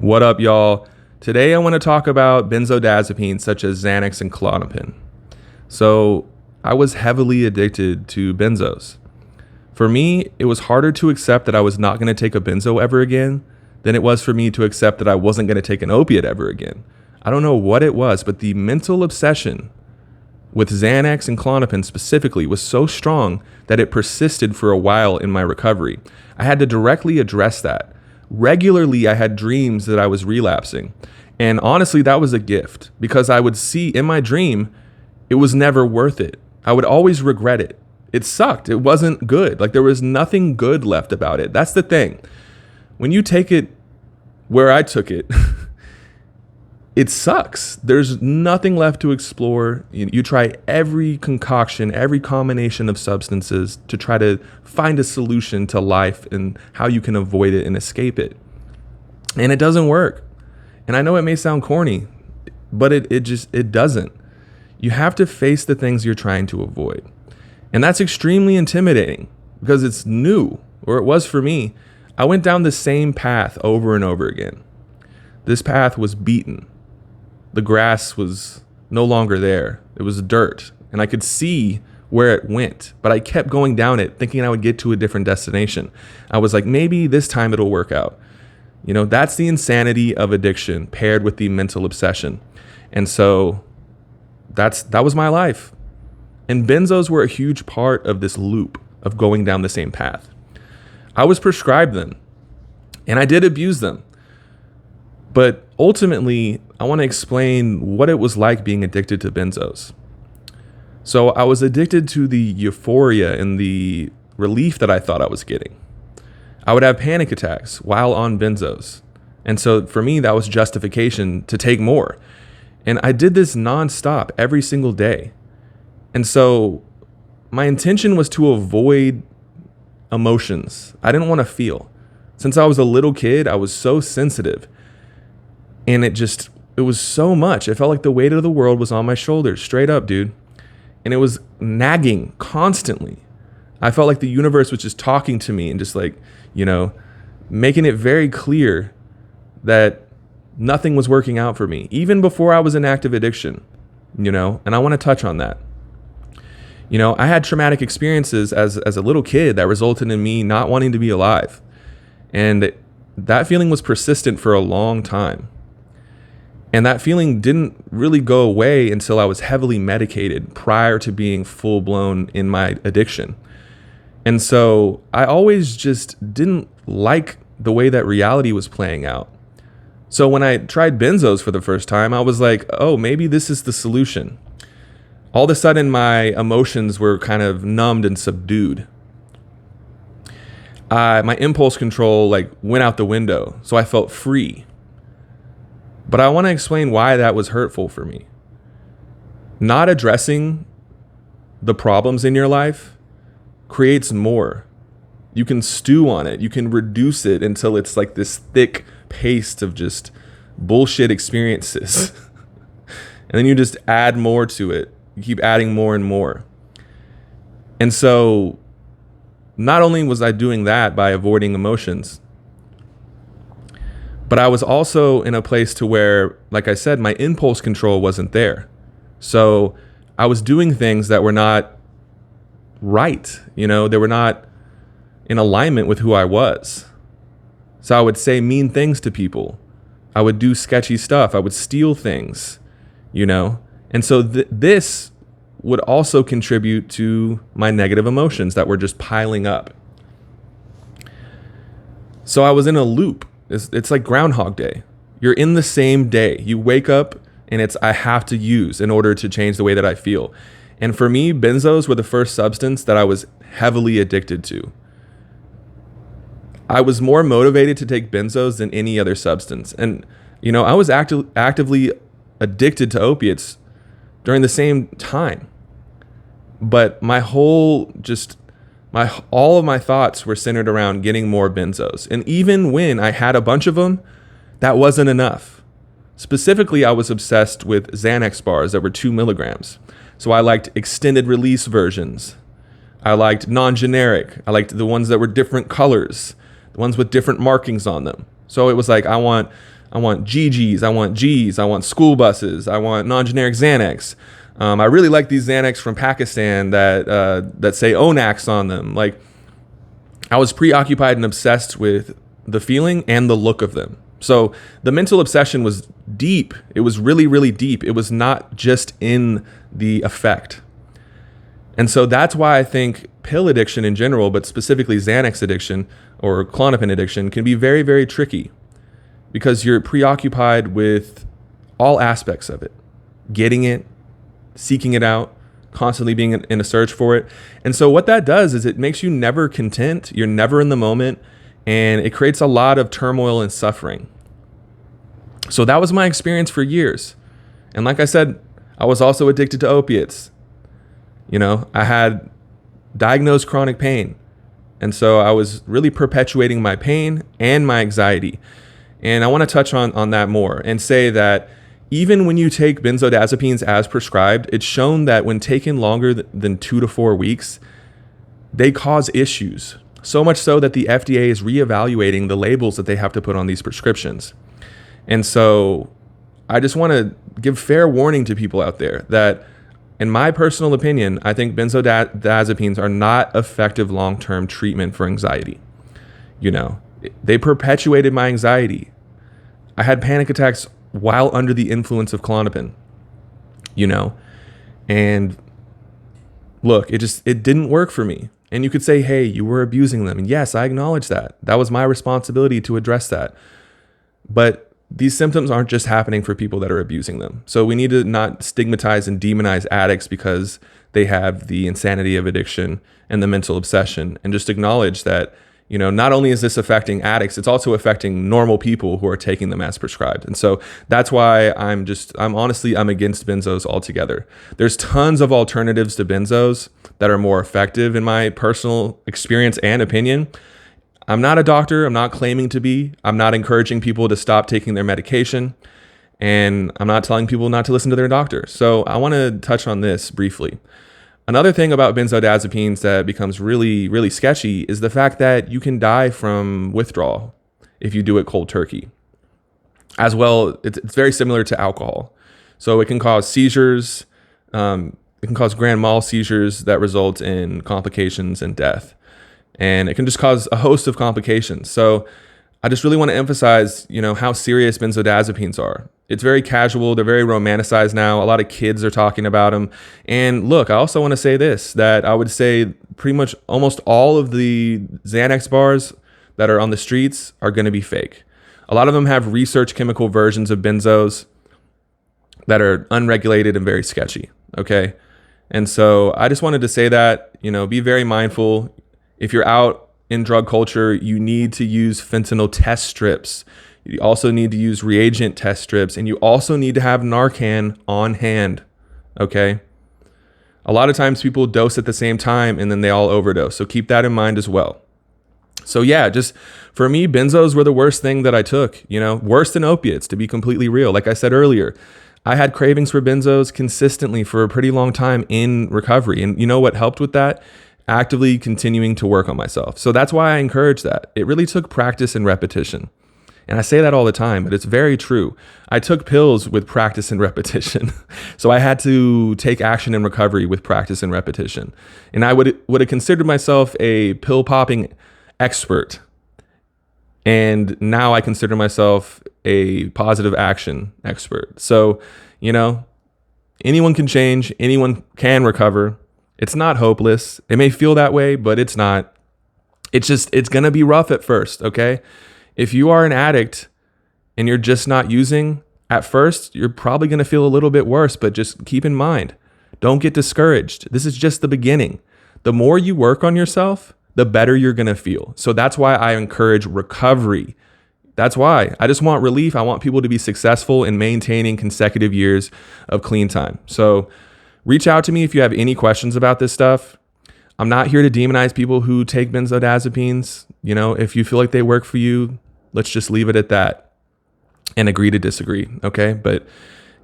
What up, y'all? Today I want to talk about benzodiazepines such as Xanax and Klonopin. So, I was heavily addicted to benzos. For me, it was harder to accept that I was not going to take a benzo ever again than it was for me to accept that I wasn't going to take an opiate ever again. I don't know what it was, but the mental obsession with Xanax and Klonopin specifically was so strong that it persisted for a while in my recovery. I had to directly address that. Regularly, I had dreams that I was relapsing. And honestly, that was a gift because I would see in my dream, it was never worth it. I would always regret it. It sucked. It wasn't good. Like there was nothing good left about it. That's the thing. When you take it where I took it, it sucks. There's nothing left to explore. You try every concoction, every combination of substances to try to find a solution to life and how you can avoid it and escape it. And it doesn't work. And I know it may sound corny, but it doesn't. You have to face the things you're trying to avoid. And that's extremely intimidating because it's new, or it was for me. I went down the same path over and over again. This path was beaten. The grass was no longer there. It was dirt, and I could see where it went, but I kept going down it thinking I would get to a different destination. I was like, maybe this time it'll work out. You know, that's the insanity of addiction paired with the mental obsession. And so that was my life. And benzos were a huge part of this loop of going down the same path. I was prescribed them, and I did abuse them. But ultimately, I want to explain what it was like being addicted to benzos. So I was addicted to the euphoria and the relief that I thought I was getting. I would have panic attacks while on benzos. And so for me, that was justification to take more. And I did this nonstop every single day. And so my intention was to avoid emotions. I didn't want to feel. Since I was a little kid, I was so sensitive. And it was so much. It felt like the weight of the world was on my shoulders, straight up, dude. And it was nagging constantly. I felt like the universe was just talking to me and just like, making it very clear that nothing was working out for me, even before I was in active addiction, and I want to touch on that. I had traumatic experiences as a little kid that resulted in me not wanting to be alive. And that feeling was persistent for a long time. And that feeling didn't really go away until I was heavily medicated prior to being full blown in my addiction. And so I always just didn't like the way that reality was playing out. So when I tried benzos for the first time, I was like, oh, maybe this is the solution. All of a sudden, my emotions were kind of numbed and subdued. My impulse control went out the window, so I felt free. But I want to explain why that was hurtful for me. Not addressing the problems in your life creates more. You can stew on it. You can reduce it until it's like this thick paste of just bullshit experiences. And then you just add more to it. You keep adding more and more. And so not only was I doing that by avoiding emotions, but I was also in a place to where, like I said, my impulse control wasn't there. So I was doing things that were not right. They were not in alignment with who I was. So I would say mean things to people. I would do sketchy stuff. I would steal things, And so this would also contribute to my negative emotions that were just piling up. So I was in a loop. It's like Groundhog Day. You're in the same day. You wake up and it's I have to use in order to change the way that I feel. And for me, benzos were the first substance that I was heavily addicted to. I was more motivated to take benzos than any other substance. And, I was actively addicted to opiates during the same time. But all of my thoughts were centered around getting more benzos. And even when I had a bunch of them, that wasn't enough. Specifically, I was obsessed with Xanax bars that were 2 milligrams. So I liked extended release versions. I liked non-generic. I liked the ones that were different colors, the ones with different markings on them. So it was like, I want I want GGs, I want Gs, I want school buses, I want non-generic Xanax. I really like these Xanax from Pakistan that say Onax on them. Like, I was preoccupied and obsessed with the feeling and the look of them. So the mental obsession was deep. It was really, really deep. It was not just in the effect. And so that's why I think pill addiction in general, but specifically Xanax addiction or Klonopin addiction, can be very, very tricky, because you're preoccupied with all aspects of it, getting it, seeking it out, constantly being in a search for it. And so what that does is it makes you never content. You're never in the moment, and it creates a lot of turmoil and suffering. So that was my experience for years. And like I said, I was also addicted to opiates. I had diagnosed chronic pain. And so I was really perpetuating my pain and my anxiety. And I want to touch on that more and say that even when you take benzodiazepines as prescribed, it's shown that when taken longer than 2 to 4 weeks, they cause issues. So much so that the FDA is reevaluating the labels that they have to put on these prescriptions. And so I just want to give fair warning to people out there that, in my personal opinion, I think benzodiazepines are not effective long-term treatment for anxiety. They perpetuated my anxiety. I had panic attacks while under the influence of Klonopin, and look, it didn't work for me. And you could say, hey, you were abusing them. And yes, I acknowledge that. That was my responsibility to address that. But these symptoms aren't just happening for people that are abusing them. So we need to not stigmatize and demonize addicts because they have the insanity of addiction and the mental obsession, and just acknowledge that, not only is this affecting addicts, it's also affecting normal people who are taking them as prescribed. And so that's why I'm against benzos altogether. There's tons of alternatives to benzos that are more effective in my personal experience and opinion. I'm not a doctor. I'm not claiming to be. I'm not encouraging people to stop taking their medication. And I'm not telling people not to listen to their doctor. So I want to touch on this briefly. Another thing about benzodiazepines that becomes really, really sketchy is the fact that you can die from withdrawal if you do it cold turkey. As well, it's very similar to alcohol. So it can cause seizures. It can cause grand mal seizures that result in complications and death. And it can just cause a host of complications. So I just really want to emphasize, how serious benzodiazepines are. It's very casual. They're very romanticized now. A lot of kids are talking about them. And look, I also want to say this, that I would say pretty much almost all of the Xanax bars that are on the streets are going to be fake. A lot of them have research chemical versions of benzos that are unregulated and very sketchy. Okay. And so I just wanted to say that, be very mindful. If you're out in drug culture, you need to use fentanyl test strips. You also need to use reagent test strips, and you also need to have Narcan on hand, okay? A lot of times people dose at the same time and then they all overdose. So keep that in mind as well. So yeah, just for me, benzos were the worst thing that I took, worse than opiates, to be completely real. Like I said earlier, I had cravings for benzos consistently for a pretty long time in recovery. And you know what helped with that? Actively continuing to work on myself. So that's why I encourage that. It really took practice and repetition. And I say that all the time, but it's very true. I took pills with practice and repetition. So I had to take action in recovery with practice and repetition. And I would have considered myself a pill popping expert. And now I consider myself a positive action expert. So, anyone can change, anyone can recover. It's not hopeless. It may feel that way, but it's not. It's going to be rough at first, okay? If you are an addict and you're just not using, at first, you're probably going to feel a little bit worse, but just keep in mind, don't get discouraged. This is just the beginning. The more you work on yourself, the better you're going to feel. So that's why I encourage recovery. That's why I just want relief. I want people to be successful in maintaining consecutive years of clean time. So reach out to me if you have any questions about this stuff. I'm not here to demonize people who take benzodiazepines. If you feel like they work for you, let's just leave it at that and agree to disagree. Okay. But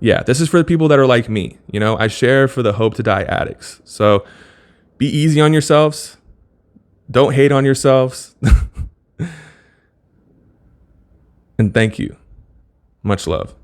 yeah, this is for the people that are like me. I share for the hope to die addicts. So be easy on yourselves. Don't hate on yourselves. And thank you. Much love.